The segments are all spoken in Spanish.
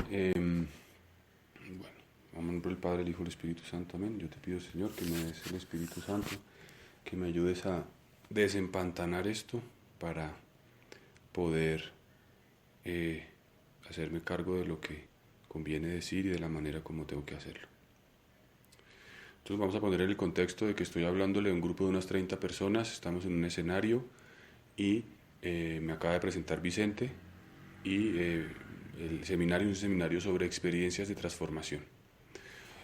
Bueno, vamos por el Padre, el Hijo y el Espíritu Santo, amén. Yo te pido, Señor, que me des el Espíritu Santo, que me ayudes a desempantanar esto para poder hacerme cargo de lo que conviene decir y de la manera como tengo que hacerlo. Entonces vamos a poner en el contexto de que estoy hablándole a un grupo de unas 30 personas, estamos en un escenario y me acaba de presentar Vicente y el seminario es un seminario sobre experiencias de transformación.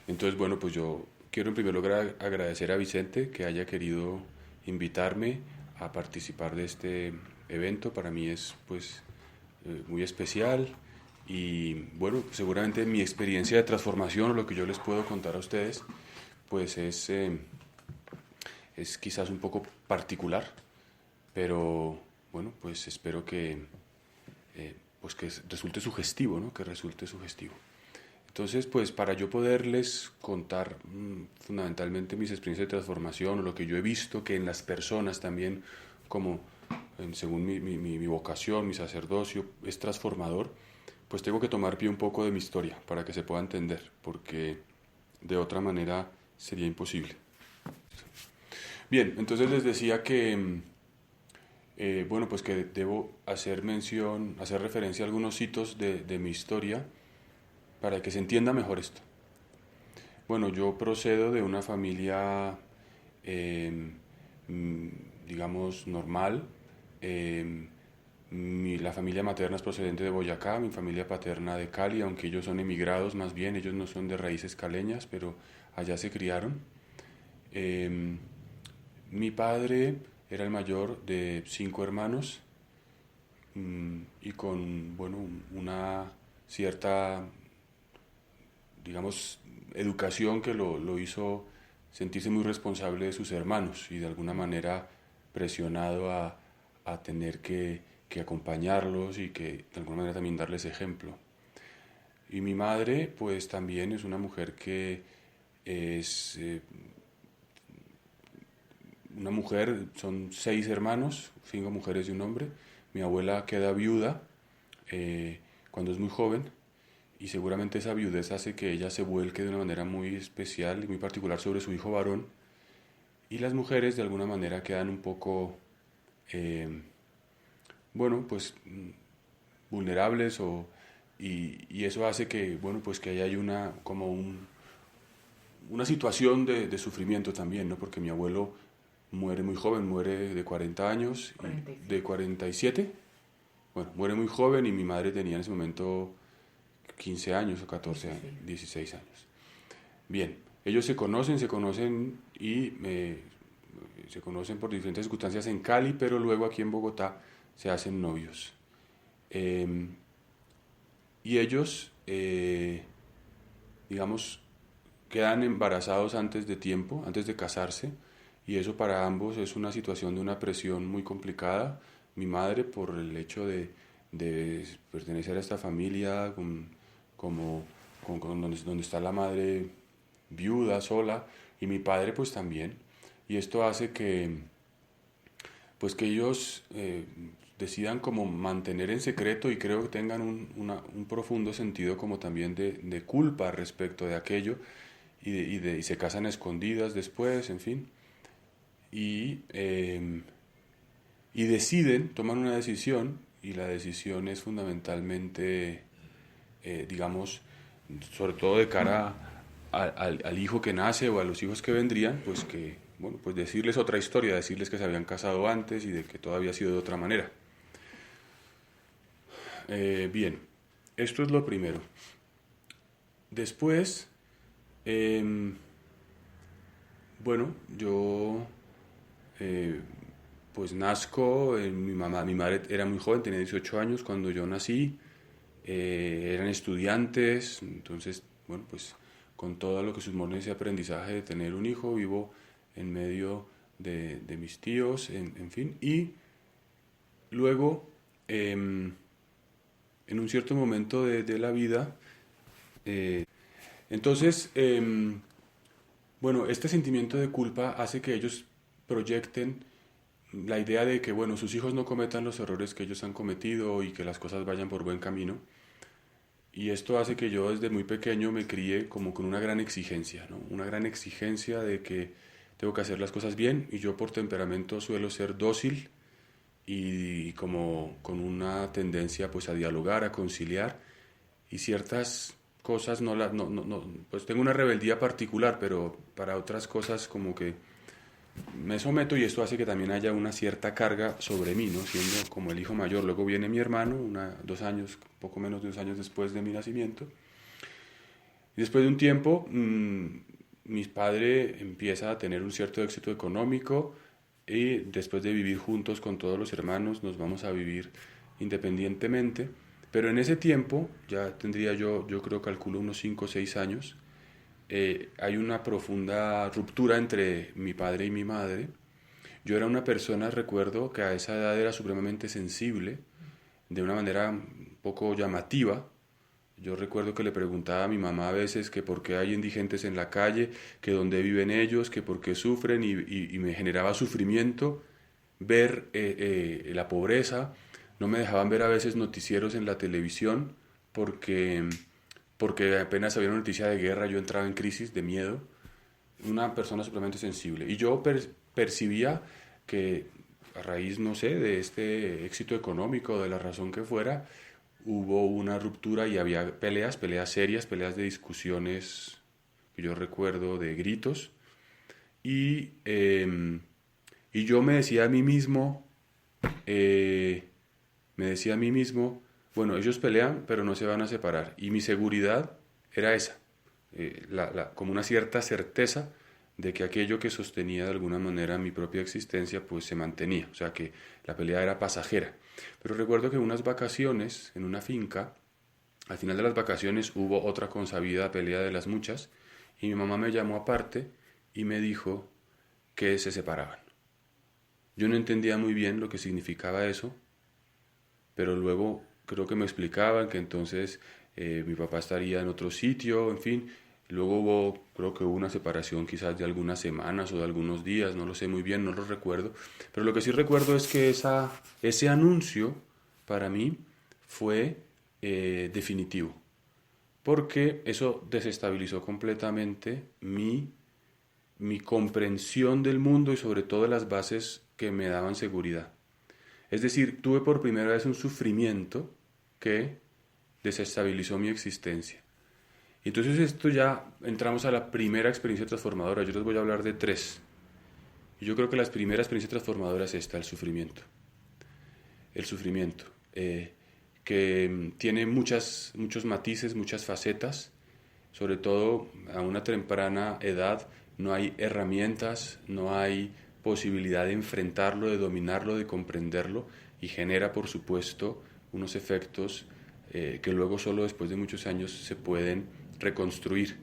Entonces, bueno, pues yo quiero en primer lugar agradecer a Vicente que haya querido invitarme a participar de este evento. Para mí es pues muy especial y bueno, seguramente mi experiencia de transformación o lo que yo les puedo contar a ustedes pues es quizás un poco particular, pero bueno, pues espero pues que resulte sugestivo, ¿no? Que resulte sugestivo. Entonces, pues para yo poderles contar fundamentalmente mis experiencias de transformación o lo que yo he visto que en las personas también, como según mi vocación, mi sacerdocio, es transformador, pues tengo que tomar pie un poco de mi historia para que se pueda entender, porque de otra manera sería imposible. Bien, entonces les decía que bueno, pues que debo hacer mención, hacer referencia a algunos hitos de mi historia para que se entienda mejor esto. Bueno, yo procedo de una familia, eh, digamos, normal. Eh, la familia materna es procedente de Boyacá, mi familia paterna de Cali, aunque ellos son emigrados más bien, ellos no son de raíces caleñas, pero allá se criaron. Eh, Mi padre era el mayor de 5 hermanos y con, bueno, una cierta, digamos, educación que lo hizo sentirse muy responsable de sus hermanos y de alguna manera presionado a tener que acompañarlos y que de alguna manera también darles ejemplo. Y mi madre, pues también es una mujer que es una mujer, son 6 hermanos, 5 mujeres y un hombre. Mi abuela queda viuda cuando es muy joven y seguramente esa viudez hace que ella se vuelque de una manera muy especial y muy particular sobre su hijo varón y las mujeres de alguna manera quedan un poco, eh, bueno, pues vulnerables y eso hace que, bueno, pues que haya una, como una situación de sufrimiento también, ¿no? Porque mi abuelo muere muy joven, muere de 40 años, y de 47, bueno, muere muy joven y mi madre tenía en ese momento 15 años o 14 años, 16 años. Bien, ellos se conocen y se conocen por diferentes circunstancias en Cali, pero luego aquí en Bogotá se hacen novios. Eh, y ellos, digamos, quedan embarazados antes de tiempo, antes de casarse, y eso para ambos es una situación de una presión muy complicada. Mi madre por el hecho de pertenecer a esta familia como, donde está la madre viuda, sola, y mi padre pues también. Y esto hace que pues que ellos decidan como mantener en secreto y creo que tengan un profundo sentido como también de culpa respecto de aquello y se casan a escondidas después, en fin. Y, y deciden, toman una decisión y la decisión es fundamentalmente, digamos, sobre todo de cara al hijo que nace o a los hijos que vendrían, pues que, bueno, pues decirles otra historia, decirles que se habían casado antes y de que todo había sido de otra manera. Bien, esto es lo primero. Después, eh, bueno, yo eh, pues nazco, mi madre era muy joven, tenía 18 años cuando yo nací, eran estudiantes, entonces, bueno, pues con todo lo que supone ese aprendizaje de tener un hijo, vivo en medio de mis tíos, en fin, y luego, en un cierto momento de la vida, entonces, bueno, este sentimiento de culpa hace que ellos proyecten la idea de que, bueno, sus hijos no cometan los errores que ellos han cometido y que las cosas vayan por buen camino. Y esto hace que yo desde muy pequeño me crié como con una gran exigencia, ¿no? Una gran exigencia de que tengo que hacer las cosas bien y yo por temperamento suelo ser dócil y como con una tendencia pues a dialogar, a conciliar y ciertas cosas pues tengo una rebeldía particular, pero para otras cosas como que me someto y esto hace que también haya una cierta carga sobre mí, ¿no? Siendo como el hijo mayor. Luego viene mi hermano, 2 años, poco menos de 2 años después de mi nacimiento. Y después de un tiempo, mi padre empieza a tener un cierto éxito económico y después de vivir juntos con todos los hermanos, nos vamos a vivir independientemente. Pero en ese tiempo, ya tendría yo creo, calculo unos 5 o 6 años, hay una profunda ruptura entre mi padre y mi madre. Yo era una persona, recuerdo, que a esa edad era supremamente sensible, de una manera un poco llamativa. Yo recuerdo que le preguntaba a mi mamá a veces que por qué hay indigentes en la calle, que dónde viven ellos, que por qué sufren, y me generaba sufrimiento ver la pobreza. No me dejaban ver a veces noticieros en la televisión porque apenas había una noticia de guerra, yo entraba en crisis de miedo. Una persona supremamente sensible. Y yo percibía que a raíz, no sé, de este éxito económico, de la razón que fuera, hubo una ruptura y había peleas serias, peleas de discusiones que yo recuerdo de gritos. Y, y yo me decía a mí mismo, bueno, ellos pelean, pero no se van a separar. Y mi seguridad era esa, como una cierta certeza de que aquello que sostenía de alguna manera mi propia existencia, pues se mantenía. O sea, que la pelea era pasajera. Pero recuerdo que en unas vacaciones, en una finca, al final de las vacaciones hubo otra consabida pelea de las muchas, y mi mamá me llamó aparte y me dijo que se separaban. Yo no entendía muy bien lo que significaba eso, pero luego creo que me explicaban que entonces mi papá estaría en otro sitio, en fin. Luego creo que hubo una separación quizás de algunas semanas o de algunos días, no lo sé muy bien, no lo recuerdo. Pero lo que sí recuerdo es que ese anuncio para mí fue definitivo, porque eso desestabilizó completamente mi comprensión del mundo y sobre todo las bases que me daban seguridad. Es decir, tuve por primera vez un sufrimiento que desestabilizó mi existencia. Entonces esto ya entramos a la primera experiencia transformadora. Yo les voy a hablar de 3. Y yo creo que la primera experiencia transformadora es esta, el sufrimiento. El sufrimiento, que tiene muchos matices, muchas facetas. Sobre todo a una temprana edad no hay herramientas, no hay posibilidad de enfrentarlo, de dominarlo, de comprenderlo, y genera, por supuesto, unos efectos que luego solo después de muchos años se pueden reconstruir.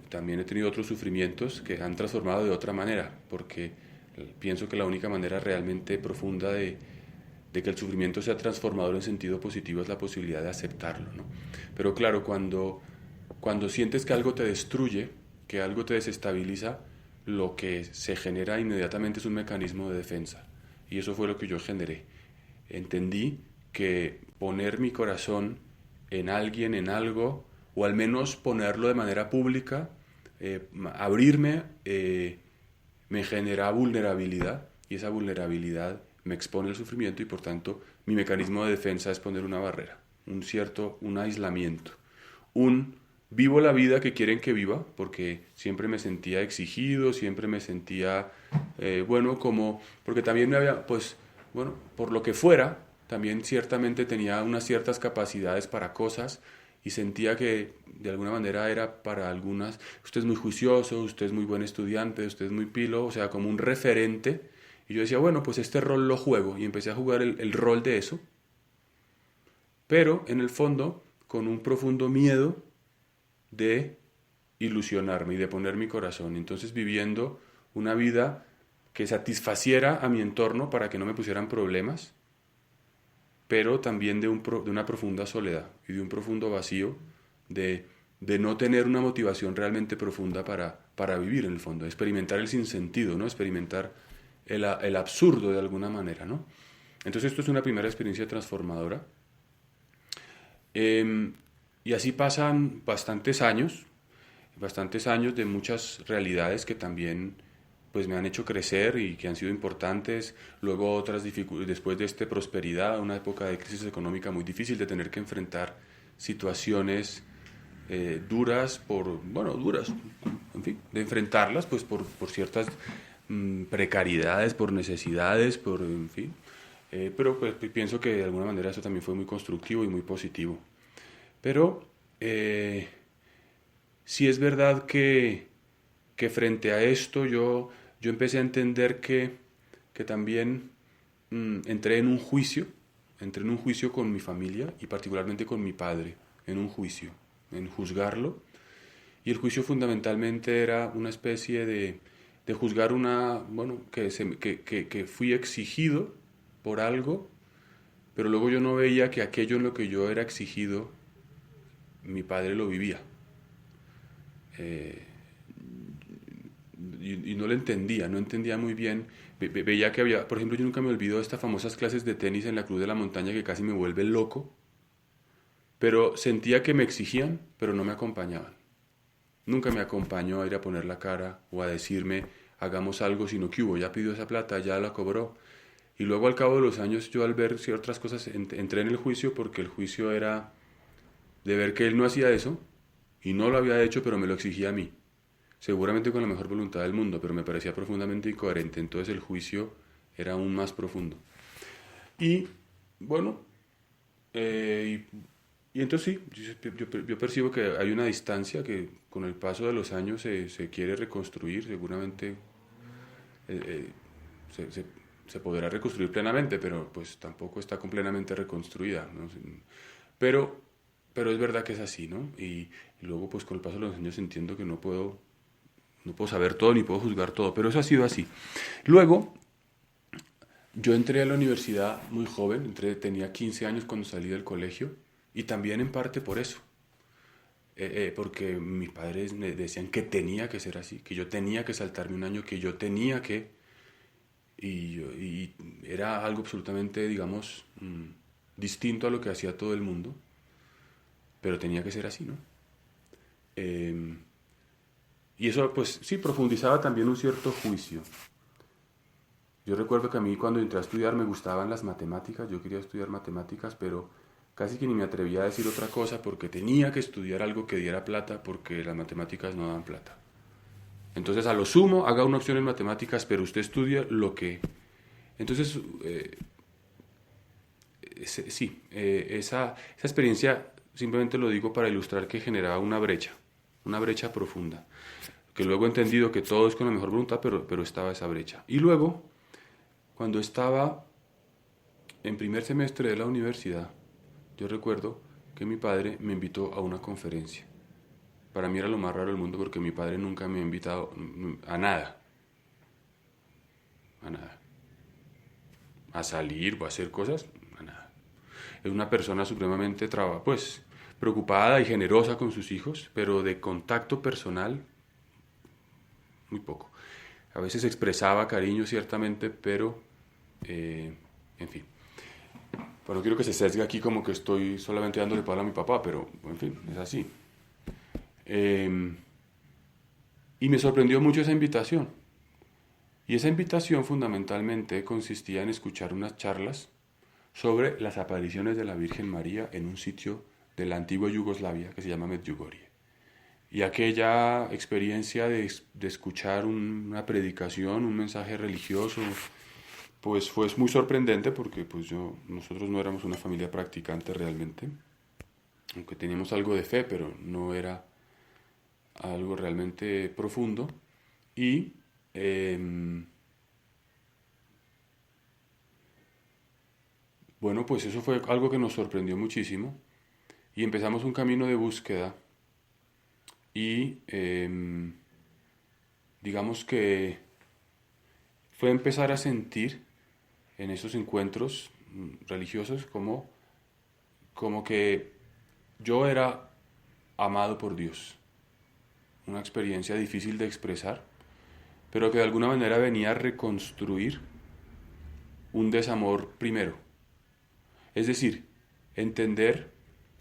También he tenido otros sufrimientos que han transformado de otra manera, porque pienso que la única manera realmente profunda de que el sufrimiento sea transformador en sentido positivo es la posibilidad de aceptarlo, ¿no? Pero claro, cuando sientes que algo te destruye, que algo te desestabiliza, lo que se genera inmediatamente es un mecanismo de defensa. Y eso fue lo que yo generé. Entendí que poner mi corazón en alguien, en algo, o al menos ponerlo de manera pública, abrirme, me genera vulnerabilidad, y esa vulnerabilidad me expone al sufrimiento, y por tanto mi mecanismo de defensa es poner una barrera, un aislamiento, vivo la vida que quieren que viva, porque siempre me sentía exigido, siempre me sentía, porque también me había, por lo que fuera, también ciertamente tenía unas ciertas capacidades para cosas, y sentía que de alguna manera era para algunas, usted es muy juicioso, usted es muy buen estudiante, usted es muy pilo, o sea, como un referente, y yo decía, bueno, pues este rol lo juego, y empecé a jugar el rol de eso, pero en el fondo con un profundo miedo de ilusionarme y de poner mi corazón. Entonces viviendo una vida que satisfaciera a mi entorno para que no me pusieran problemas, pero también de una profunda soledad y de un profundo vacío de no tener una motivación realmente profunda para vivir en el fondo, experimentar el sinsentido, ¿no? Experimentar el absurdo de alguna manera, ¿no? Entonces esto es una primera experiencia transformadora. Y así pasan bastantes años de muchas realidades que también pues me han hecho crecer y que han sido importantes. Luego otras dificultades, después de esta prosperidad, una época de crisis económica muy difícil, de tener que enfrentar situaciones duras, duras, en fin, de enfrentarlas pues por ciertas precariedades, por necesidades, en fin. Pero pues pienso que de alguna manera eso también fue muy constructivo y muy positivo. Pero sí es verdad que frente a esto yo empecé a entender que también entré en un juicio con mi familia y particularmente con mi padre, en un juicio, en juzgarlo. Y el juicio fundamentalmente era una especie de juzgar que fui exigido por algo, pero luego yo no veía que aquello en lo que yo era exigido, mi padre lo vivía. Y no lo entendía, no entendía muy bien. Veía que había, por ejemplo, yo nunca me olvido de estas famosas clases de tenis en la Cruz de la Montaña que casi me vuelven loco, pero sentía que me exigían, pero no me acompañaban. Nunca me acompañó a ir a poner la cara o a decirme hagamos algo, sino que hubo, ya pidió esa plata, ya la cobró. Y luego al cabo de los años yo al ver ciertas cosas entré en el juicio porque el juicio era de ver que él no hacía eso y no lo había hecho, pero me lo exigía a mí. Seguramente con la mejor voluntad del mundo, pero me parecía profundamente incoherente. Entonces el juicio era aún más profundo. Y bueno, y entonces sí, yo percibo que hay una distancia que con el paso de los años se quiere reconstruir, seguramente eh, eh, se, se- se podrá reconstruir plenamente, pero pues tampoco está completamente reconstruida, ¿no? Pero, pero es verdad que es así, ¿no? Y luego pues con el paso de los años entiendo que no puedo saber todo ni puedo juzgar todo, pero eso ha sido así. Luego, yo entré a la universidad muy joven, tenía 15 años cuando salí del colegio, y también en parte por eso, porque mis padres me decían que tenía que ser así, que yo tenía que saltarme un año, que yo tenía que, y era algo absolutamente, digamos, distinto a lo que hacía todo el mundo, pero tenía que ser así, ¿no? Eh, y eso, pues sí, profundizaba también un cierto juicio. Yo recuerdo que a mí cuando entré a estudiar me gustaban las matemáticas, yo quería estudiar matemáticas, pero casi que ni me atrevía a decir otra cosa porque tenía que estudiar algo que diera plata porque las matemáticas no dan plata. Entonces, a lo sumo, haga una opción en matemáticas, pero usted estudia lo que... Entonces, sí, esa experiencia simplemente lo digo para ilustrar que generaba una brecha profunda, que luego he entendido que todo es con la mejor voluntad, pero estaba esa brecha. Y luego, cuando estaba en primer semestre de la universidad, yo recuerdo que mi padre me invitó a una conferencia. Para mí era lo más raro del mundo porque mi padre nunca me ha invitado a nada, a nada, a salir o a hacer cosas, a nada. Es una persona supremamente pues, preocupada y generosa con sus hijos, pero de contacto personal, muy poco. A veces expresaba cariño ciertamente, pero, en fin. Bueno, no quiero que se sesgue aquí como que estoy solamente dándole palo a mi papá, pero, en fin, es así. Eh, y me sorprendió mucho esa invitación. Y esa invitación fundamentalmente consistía en escuchar unas charlas sobre las apariciones de la Virgen María en un sitio de la antigua Yugoslavia que se llama Medjugorje. Y aquella experiencia de escuchar una predicación, un mensaje religioso, pues fue muy sorprendente porque pues nosotros no éramos una familia practicante realmente, aunque teníamos algo de fe, pero no era algo realmente profundo. Y bueno, pues eso fue algo que nos sorprendió muchísimo y empezamos un camino de búsqueda y digamos que fue empezar a sentir en esos encuentros religiosos como que yo era amado por Dios. Una experiencia difícil de expresar, pero que de alguna manera venía a reconstruir un desamor primero. Es decir, entender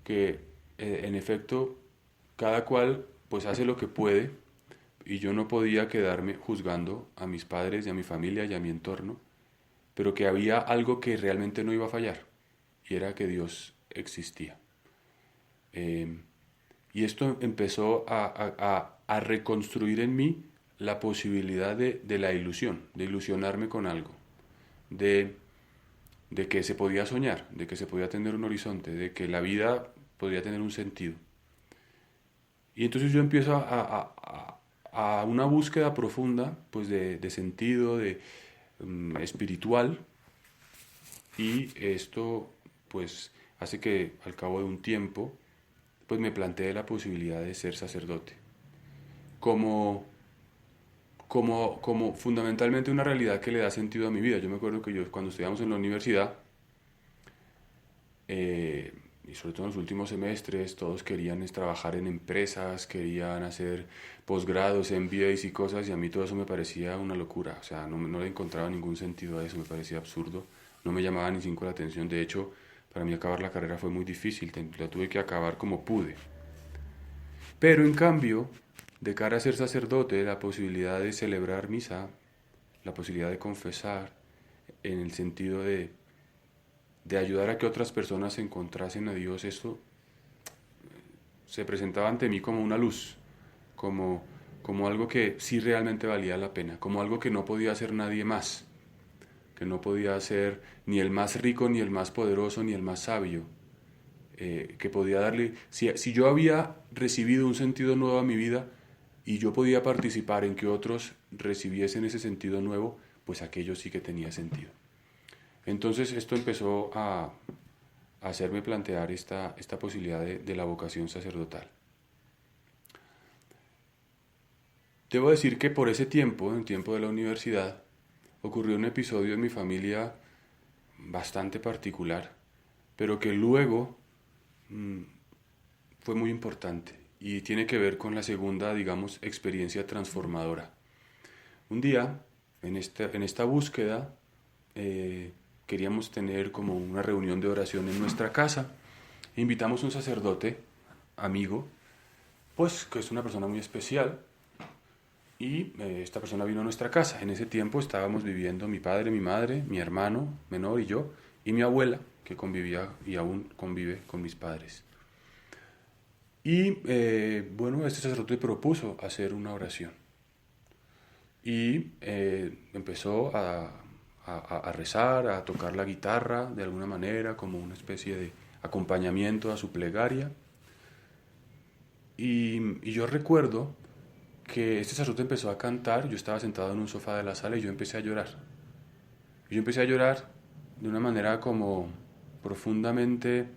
que en efecto cada cual pues hace lo que puede y yo no podía quedarme juzgando a mis padres y a mi familia y a mi entorno, pero que había algo que realmente no iba a fallar y era que Dios existía. Eh, y esto empezó a reconstruir en mí la posibilidad de la ilusión, de ilusionarme con algo, de, de que se podía soñar, de que se podía tener un horizonte, de que la vida podría tener un sentido. Y entonces yo empiezo a una búsqueda profunda pues de sentido, de espiritual, y esto pues hace que al cabo de un tiempo pues me plantee la posibilidad de ser sacerdote como, como fundamentalmente una realidad que le da sentido a mi vida. Yo me acuerdo que yo cuando estudiamos en la universidad, y sobre todo en los últimos semestres, todos querían trabajar en empresas, querían hacer posgrados, MBAs y cosas, y a mí todo eso me parecía una locura. O sea, no le encontraba ningún sentido a eso, me parecía absurdo, no me llamaba ni cinco la atención. De hecho, para mí acabar la carrera fue muy difícil, la tuve que acabar como pude. Pero en cambio, de cara a ser sacerdote, la posibilidad de celebrar misa, la posibilidad de confesar, en el sentido de ayudar a que otras personas se encontrasen a Dios, eso se presentaba ante mí como una luz, como algo que sí realmente valía la pena, como algo que no podía hacer nadie más, que no podía hacer ni el más rico, ni el más poderoso, ni el más sabio, que podía darle, si yo había recibido un sentido nuevo a mi vida y yo podía participar en que otros recibiesen ese sentido nuevo, pues aquello sí que tenía sentido. Entonces esto empezó a hacerme plantear esta posibilidad de la vocación sacerdotal. Debo decir que por ese tiempo, en el tiempo de la universidad, ocurrió un episodio en mi familia bastante particular, pero que luego fue muy importante y tiene que ver con la segunda, digamos, experiencia transformadora. Un día, en esta búsqueda, queríamos tener como una reunión de oración en nuestra casa. Invitamos a un sacerdote, amigo, pues que es una persona muy especial, y esta persona vino a nuestra casa. En ese tiempo estábamos viviendo mi padre, mi madre, mi hermano menor y yo, y mi abuela, que convivía y aún convive con mis padres. Y bueno, este sacerdote propuso hacer una oración. Y empezó a rezar, a tocar la guitarra de alguna manera, como una especie de acompañamiento a su plegaria. Y yo recuerdo que este sacerdote empezó a cantar, yo estaba sentado en un sofá de la sala y yo empecé a llorar. Y yo empecé a llorar de una manera como profundamente,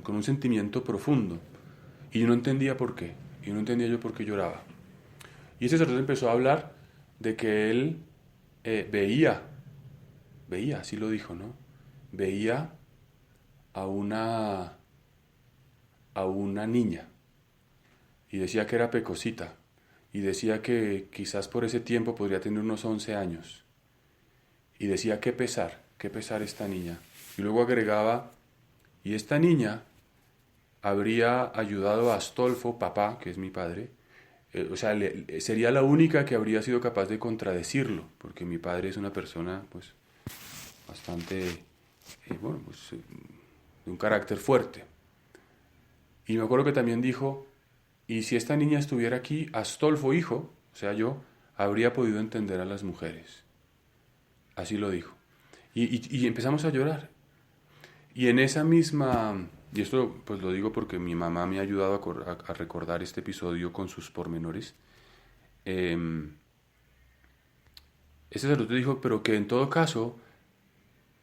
con un sentimiento profundo. Y yo no entendía por qué, y no entendía yo por qué lloraba. Y este sacerdote empezó a hablar de que él veía, así lo dijo, ¿no? Veía a una niña y decía que era pecosita y decía que quizás por ese tiempo podría tener unos 11 años y decía qué pesar esta niña. Y luego agregaba, y esta niña habría ayudado a Astolfo, papá, que es mi padre, o sea, sería la única que habría sido capaz de contradecirlo, porque mi padre es una persona, pues, bastante, bueno, pues, de un carácter fuerte. Y me acuerdo que también dijo, y si esta niña estuviera aquí, Astolfo, hijo, o sea, yo, habría podido entender a las mujeres. Así lo dijo. Y empezamos a llorar. Y en esa misma, y esto pues lo digo porque mi mamá me ha ayudado a recordar este episodio con sus pormenores, este sacerdote dijo, pero que en todo caso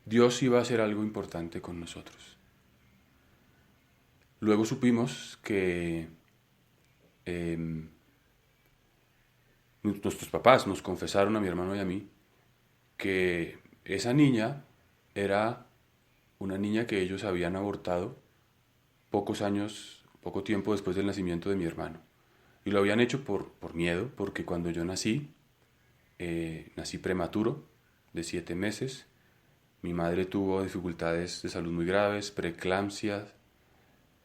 Dios iba a hacer algo importante con nosotros. Luego supimos que nuestros papás nos confesaron a mi hermano y a mí que esa niña era una niña que ellos habían abortado poco tiempo después del nacimiento de mi hermano. Y lo habían hecho por miedo, porque cuando yo nací prematuro, de 7 meses. Mi madre tuvo dificultades de salud muy graves, preeclampsia,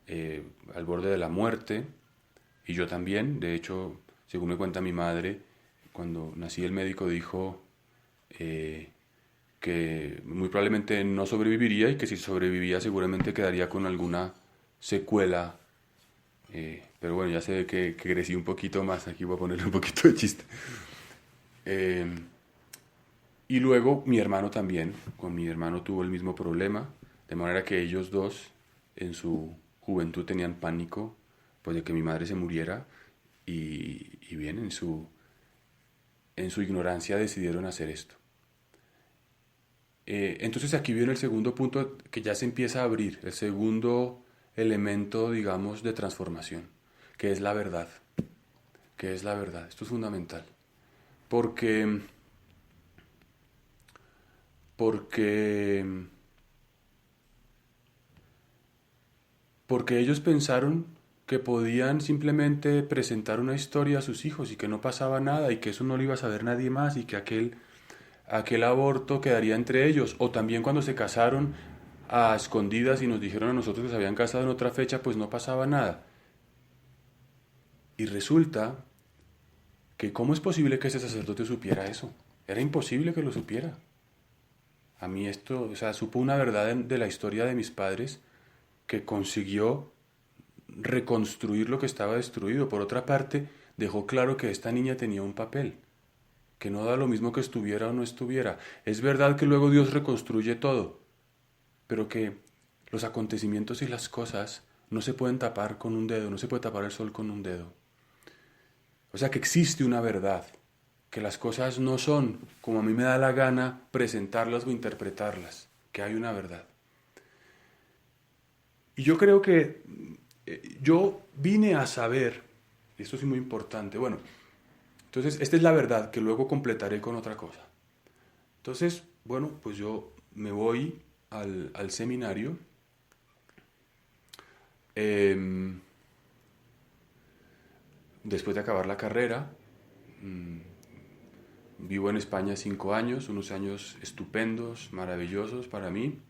al borde de la muerte, y yo también. De hecho, según me cuenta mi madre, cuando nací el médico dijo que muy probablemente no sobreviviría y que si sobrevivía seguramente quedaría con alguna secuela. Pero bueno, ya se ve que crecí un poquito más, aquí voy a ponerle un poquito de chiste. Eh, y luego mi hermano también, con mi hermano tuvo el mismo problema, de manera que ellos dos en su juventud tenían pánico pues de que mi madre se muriera y bien, en su ignorancia decidieron hacer esto. Entonces aquí viene el segundo punto que ya se empieza a abrir, el segundo elemento, digamos, de transformación, que es la verdad, que es la verdad. Esto es fundamental, porque, porque, porque ellos pensaron que podían simplemente presentar una historia a sus hijos y que no pasaba nada y que eso no lo iba a saber nadie más y que aquel aborto quedaría entre ellos. O también cuando se casaron a escondidas y nos dijeron a nosotros que se habían casado en otra fecha, pues no pasaba nada. Y resulta que ¿cómo es posible que ese sacerdote supiera eso? Era imposible que lo supiera. A mí esto, o sea, supo una verdad de la historia de mis padres que consiguió reconstruir lo que estaba destruido. Por otra parte, dejó claro que esta niña tenía un papel, que no da lo mismo que estuviera o no estuviera. Es verdad que luego Dios reconstruye todo, pero que los acontecimientos y las cosas no se pueden tapar con un dedo, no se puede tapar el sol con un dedo. O sea que existe una verdad, que las cosas no son como a mí me da la gana presentarlas o interpretarlas, que hay una verdad. Y yo creo que yo vine a saber, y esto es muy importante, bueno, entonces esta es la verdad que luego completaré con otra cosa. Entonces, bueno, pues yo me voy al seminario. Eh, Después de acabar la carrera, vivo en España 5 años, unos años estupendos, maravillosos para mí.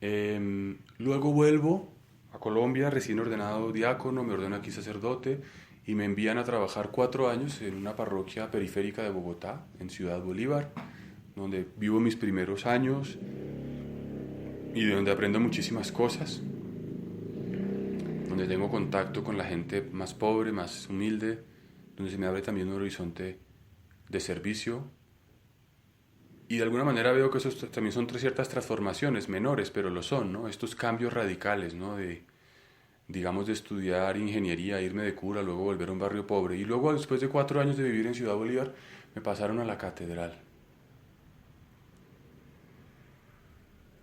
Luego vuelvo a Colombia, recién ordenado diácono, me ordeno aquí sacerdote y me envían a trabajar 4 años en una parroquia periférica de Bogotá, en Ciudad Bolívar, donde vivo mis primeros años y de donde aprendo muchísimas cosas, donde tengo contacto con la gente más pobre, más humilde, donde se me abre también un horizonte de servicio. Y de alguna manera veo que esos también son ciertas transformaciones menores, pero lo son, ¿no? Estos cambios radicales, ¿no? Digamos, de estudiar ingeniería, irme de cura, luego volver a un barrio pobre. Y luego, después de 4 años de vivir en Ciudad Bolívar, me pasaron a la catedral.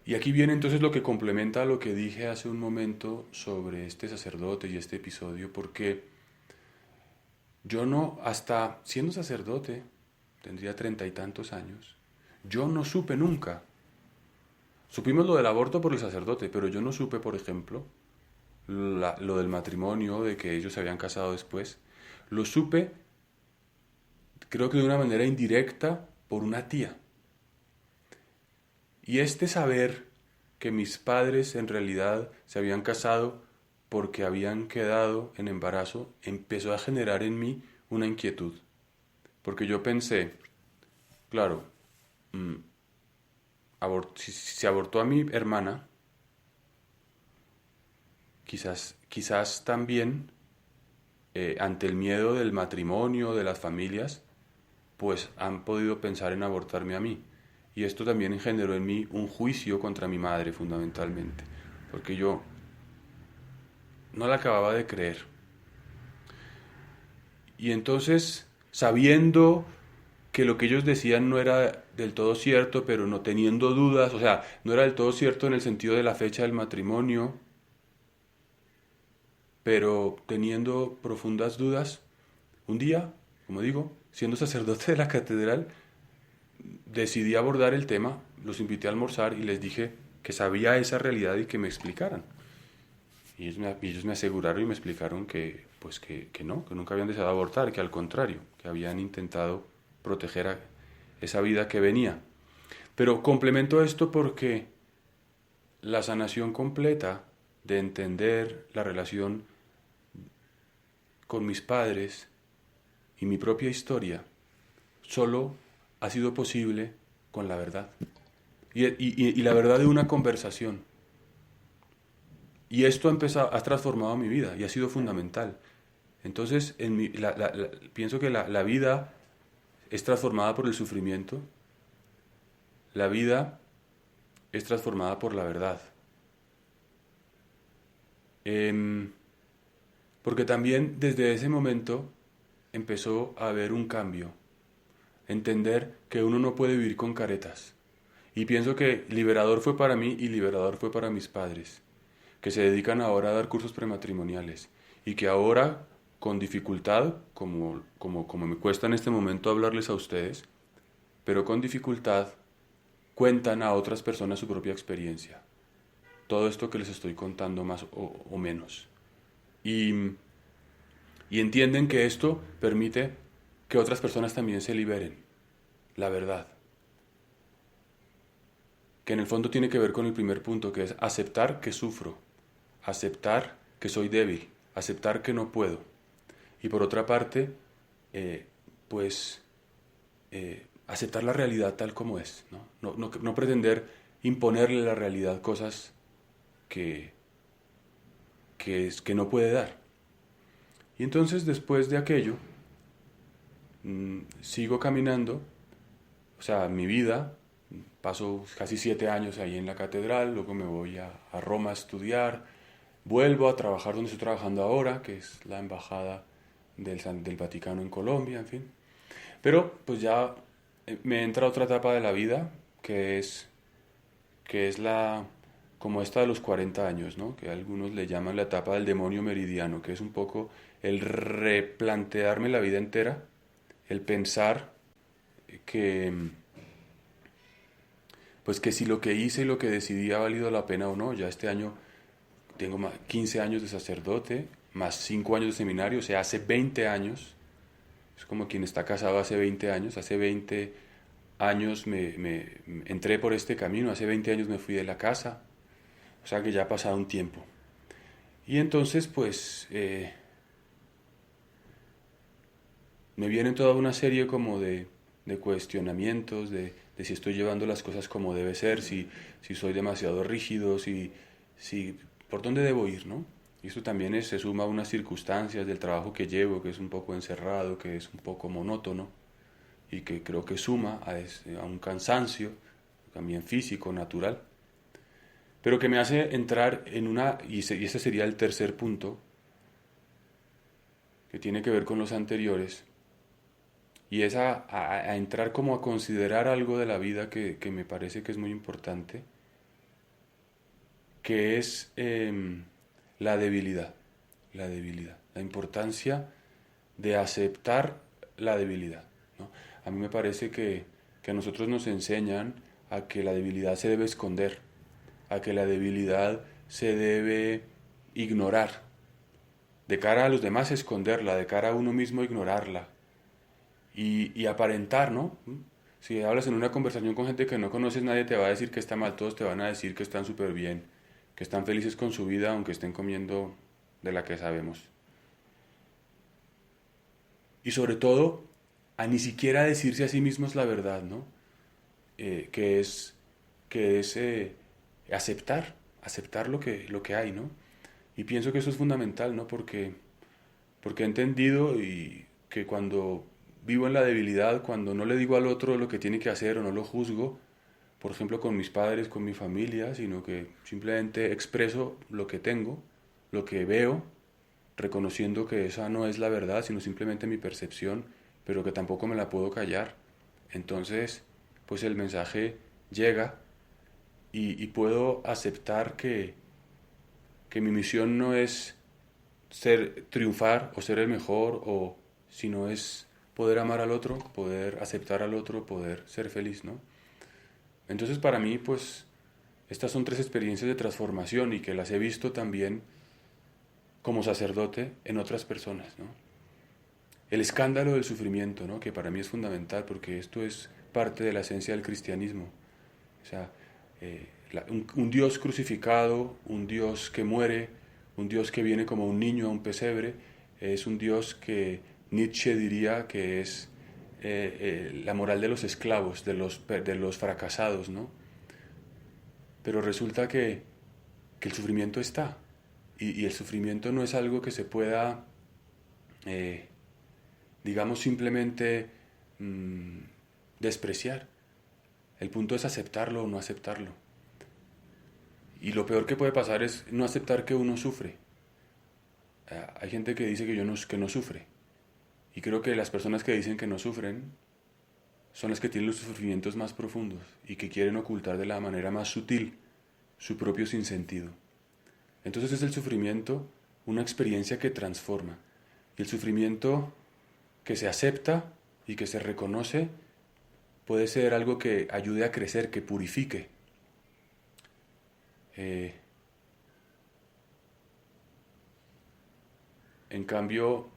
Y aquí viene entonces lo que complementa lo que dije hace un momento sobre este sacerdote y este episodio, porque yo no, hasta siendo sacerdote, tendría 30 y tantos años, yo no supe nunca. Supimos lo del aborto por el sacerdote, pero yo no supe, por ejemplo, lo del matrimonio, de que ellos se habían casado después. Lo supe, creo que de una manera indirecta, por una tía. Y este saber que mis padres en realidad se habían casado porque habían quedado en embarazo empezó a generar en mí una inquietud. Porque yo pensé, claro, si se abortó a mi hermana, quizás también ante el miedo del matrimonio, de las familias, pues han podido pensar en abortarme a mí. Y esto también generó en mí un juicio contra mi madre fundamentalmente, porque yo no la acababa de creer. Y entonces, sabiendo que lo que ellos decían no era del todo cierto, pero no teniendo dudas, o sea, no era del todo cierto en el sentido de la fecha del matrimonio, pero teniendo profundas dudas, un día, como digo, siendo sacerdote de la catedral, decidí abordar el tema, los invité a almorzar y les dije que sabía esa realidad y que me explicaran. Y ellos me aseguraron y me explicaron que, pues que no, que nunca habían deseado abortar, que al contrario, que habían intentado proteger a esa vida que venía. Pero complemento esto porque la sanación completa de entender la relación con mis padres y mi propia historia solo ha sido posible con la verdad. Y la verdad de una conversación. Y esto ha transformado mi vida y ha sido fundamental. Entonces, pienso que la vida es transformada por el sufrimiento. La vida es transformada por la verdad. Porque también desde ese momento empezó a haber un cambio. Entender que uno no puede vivir con caretas. Y pienso que liberador fue para mí y liberador fue para mis padres, que se dedican ahora a dar cursos prematrimoniales y que ahora, con dificultad, como me cuesta en este momento hablarles a ustedes, pero con dificultad, cuentan a otras personas su propia experiencia. Todo esto que les estoy contando más o menos. Y entienden que esto permite que otras personas también se liberen. La verdad. Que en el fondo tiene que ver con el primer punto, que es aceptar que sufro, aceptar que soy débil, aceptar que no puedo. Y por otra parte, aceptar la realidad tal como es, ¿no? No pretender imponerle a la realidad cosas que no puede dar. Y entonces después de aquello, sigo caminando, o sea, mi vida, paso casi 7 años ahí en la catedral, luego me voy a Roma a estudiar, vuelvo a trabajar donde estoy trabajando ahora, que es la embajada del Vaticano en Colombia, en fin. Pero pues ya me entra otra etapa de la vida, que es como esta de los 40 años, ¿no? Que algunos le llaman la etapa del demonio meridiano, que es un poco el replantearme la vida entera, el pensar que, pues que si lo que hice y lo que decidí ha valido la pena o no. Ya este año tengo 15 años de sacerdote, más 5 años de seminario, o sea, hace 20 años, es como quien está casado hace 20 años, hace 20 años me entré por este camino, hace 20 años me fui de la casa, o sea que ya ha pasado un tiempo. Y entonces pues me vienen toda una serie como de cuestionamientos, de si estoy llevando las cosas como debe ser, si soy demasiado rígido, si por dónde debo ir, ¿no? Y esto también se suma a unas circunstancias del trabajo que llevo, que es un poco encerrado, que es un poco monótono, y que creo que suma a un cansancio, también físico, natural, pero que me hace entrar en y ese sería el tercer punto, que tiene que ver con los anteriores, y es a entrar como a considerar algo de la vida que me parece que es muy importante, que es la debilidad, la importancia de aceptar la debilidad, ¿no? A mí me parece que a nosotros nos enseñan a que la debilidad se debe esconder, a que la debilidad se debe ignorar, de cara a los demás esconderla, de cara a uno mismo ignorarla y aparentar, ¿no? Si hablas en una conversación con gente que no conoces, nadie te va a decir que está mal, todos te van a decir que están súper bien, que están felices con su vida, aunque estén comiendo de la que sabemos. Y sobre todo, a ni siquiera decirse a sí mismos la verdad, ¿no? Que es aceptar lo que hay, ¿no? Y pienso que eso es fundamental, ¿no? Porque he entendido que cuando vivo en la debilidad, cuando no le digo al otro lo que tiene que hacer o no lo juzgo, por ejemplo con mis padres, con mi familia, sino que simplemente expreso lo que tengo, lo que veo, reconociendo que esa no es la verdad, sino simplemente mi percepción, pero que tampoco me la puedo callar. Entonces, pues el mensaje llega y puedo aceptar que mi misión no es triunfar o ser el mejor, sino es poder amar al otro, poder aceptar al otro, poder ser feliz, ¿no? Entonces para mí, pues, estas son 3 experiencias de transformación y que las he visto también como sacerdote en otras personas, ¿no? El escándalo del sufrimiento, ¿no? Que para mí es fundamental porque esto es parte de la esencia del cristianismo. O sea, un Dios crucificado, un Dios que muere, un Dios que viene como un niño a un pesebre, es un Dios que Nietzsche diría que es la moral de los esclavos, de los fracasados, ¿no? Pero resulta que el sufrimiento está, y el sufrimiento no es algo que se pueda, digamos, simplemente despreciar. El punto es aceptarlo o no aceptarlo. Y lo peor que puede pasar es no aceptar que uno sufre. Hay gente que dice que no sufre. Y creo que las personas que dicen que no sufren son las que tienen los sufrimientos más profundos y que quieren ocultar de la manera más sutil su propio sinsentido. Entonces es el sufrimiento una experiencia que transforma. Y el sufrimiento que se acepta y que se reconoce puede ser algo que ayude a crecer, que purifique. En cambio,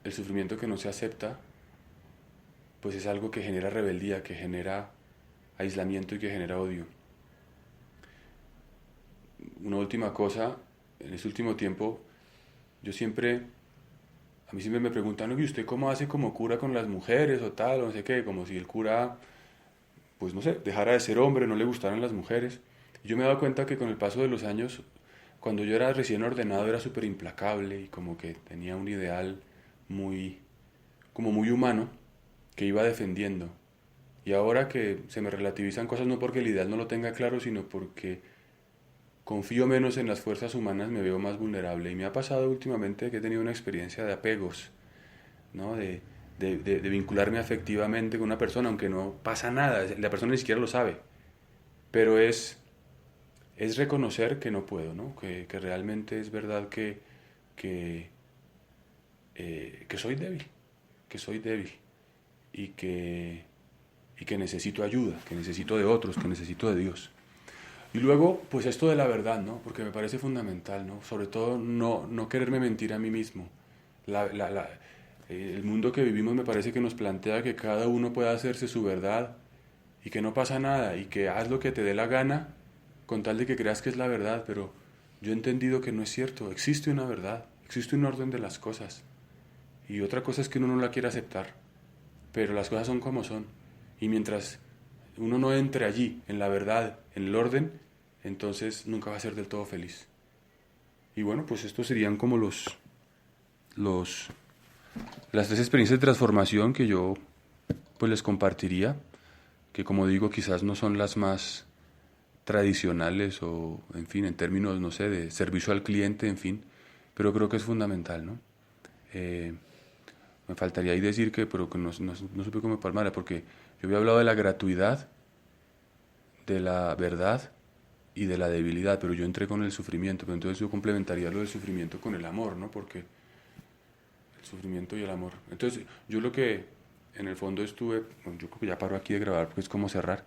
el sufrimiento que no se acepta, pues es algo que genera rebeldía, que genera aislamiento y que genera odio. Una última cosa, en este último tiempo, a mí siempre me preguntan, ¿y usted cómo hace como cura con las mujeres o tal, o no sé qué? Como si el cura, pues no sé, dejara de ser hombre, no le gustaran las mujeres. Y yo me he dado cuenta que con el paso de los años, cuando yo era recién ordenado, era súper implacable y como que tenía un ideal como muy humano que iba defendiendo. Y ahora que se me relativizan cosas, no porque el ideal no lo tenga claro, sino porque confío menos en las fuerzas humanas, me veo más vulnerable. Y me ha pasado últimamente que he tenido una experiencia de apegos, ¿no? De vincularme afectivamente con una persona, aunque no pasa nada, la persona ni siquiera lo sabe. Pero es reconocer que no puedo, ¿no? Que realmente es verdad que, que soy débil y que necesito ayuda, que necesito de otros, que necesito de Dios. Y luego, pues esto de la verdad, ¿no? Porque me parece fundamental, ¿no? Sobre todo no quererme mentir a mí mismo. El mundo que vivimos me parece que nos plantea que cada uno pueda hacerse su verdad y que no pasa nada y que haz lo que te dé la gana con tal de que creas que es la verdad, pero yo he entendido que no es cierto. Existe una verdad, existe un orden de las cosas. Y otra cosa es que uno no la quiera aceptar, pero las cosas son como son. Y mientras uno no entre allí, en la verdad, en el orden, entonces nunca va a ser del todo feliz. Y bueno, pues estos serían como las tres experiencias de transformación que yo pues les compartiría, que como digo quizás no son las más tradicionales o en fin, en términos, no sé, de servicio al cliente, en fin, pero creo que es fundamental, ¿no? Me faltaría ahí decir pero que no supe cómo palmar, porque yo había hablado de la gratuidad, de la verdad y de la debilidad, pero yo entré con el sufrimiento, pero entonces yo complementaría lo del sufrimiento con el amor, ¿no? Porque el sufrimiento y el amor. Entonces yo lo que en el fondo bueno, yo creo que ya paro aquí de grabar porque es como cerrar.